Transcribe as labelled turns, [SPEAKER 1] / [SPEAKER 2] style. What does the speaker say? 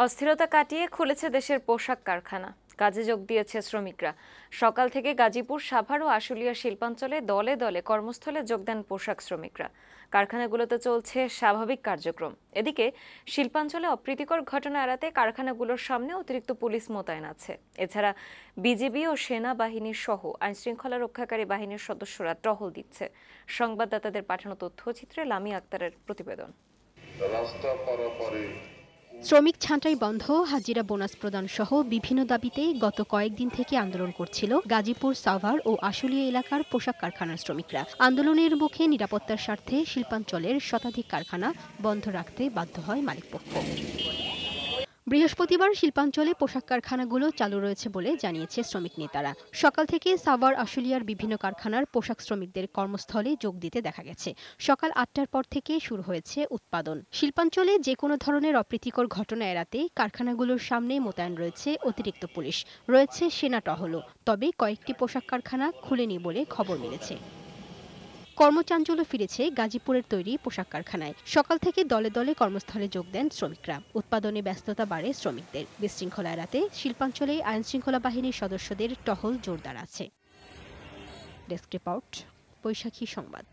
[SPEAKER 1] অস্থিরতা কাটিয়ে খুলেছে দেশের পোশাক কারখানা। কাজে যোগ দিয়েছে শ্রমিকরা। সকাল থেকে গাজীপুর, সাভার ও আশুলিয়া শিল্পাঞ্চলে দলে দলে কর্মস্থলে যোগ দেন পোশাক শ্রমিকরা। কারখানাগুলোতে চলছে স্বাভাবিক কার্যক্রম। এদিকে শিল্পাঞ্চলে অপ্রীতিকর ঘটনা এড়াতে কারখানাগুলোর সামনে অতিরিক্ত পুলিশ মোতায়েন আছে। এছাড়া বিজিবি ও সেনাবাহিনীর সহ আইনশৃঙ্খলা রক্ষাকারী বাহিনীর সদস্যরা টহল দিচ্ছে। সংবাদদাতাদের পাঠানো তথ্যচিত্রে লামি আক্তারের প্রতিবেদন।
[SPEAKER 2] শ্রমিক ছাঁটাই বন্ধ, হাজিরা বোনাস প্রদান সহ বিভিন্ন দাবিতে গত কয়েকদিন থেকে আন্দোলন করছিল গাজীপুর, সাভার ও আশুলিয়া এলাকার পোশাক কারখানার শ্রমিকরা। আন্দোলনের মুখে নিরাপত্তার স্বার্থে শিল্পাঞ্চলের শতাধিক কারখানা বন্ধ রাখতে বাধ্য হয় মালিকপক্ষ। বৃহস্পতিবার শিল্পাঞ্চলে পোশাক কারখানাগুলো চালু রয়েছে বলে জানিয়েছে শ্রমিক নেতারা। সকাল থেকে সাভার, আশুলিয়ার বিভিন্ন কারখানার পোশাক শ্রমিকদের কর্মস্থলে যোগ দিতে দেখা গেছে। সকাল ৮টার পর থেকে শুরু হয়েছে উৎপাদন। শিল্পাঞ্চলে যে কোনো ধরনের অপ্রীতিকর ঘটনা এড়াতে কারখানাগুলোর সামনে মোতায়েন রয়েছে অতিরিক্ত পুলিশ, রয়েছে সেনা টহলও। তবে কয়েকটি পোশাক কারখানা খুলেনি বলে খবর মিলেছে। কর্মচাঞ্চল্য ফিরেছে গাজীপুরের তৈরি পোশাক কারখানায়। সকাল থেকে দলে দলে কর্মস্থলে যোগ দেন শ্রমিকরা। উৎপাদনে ব্যস্ততা বাড়ে শ্রমিকদের। বিশৃঙ্খলা এড়াতে শিল্পাঞ্চলে আইনশৃঙ্খলা বাহিনীর সদস্যদের টহল জোরদার আছে। ডেস্ক রিপোর্ট, বৈশাখী সংবাদ।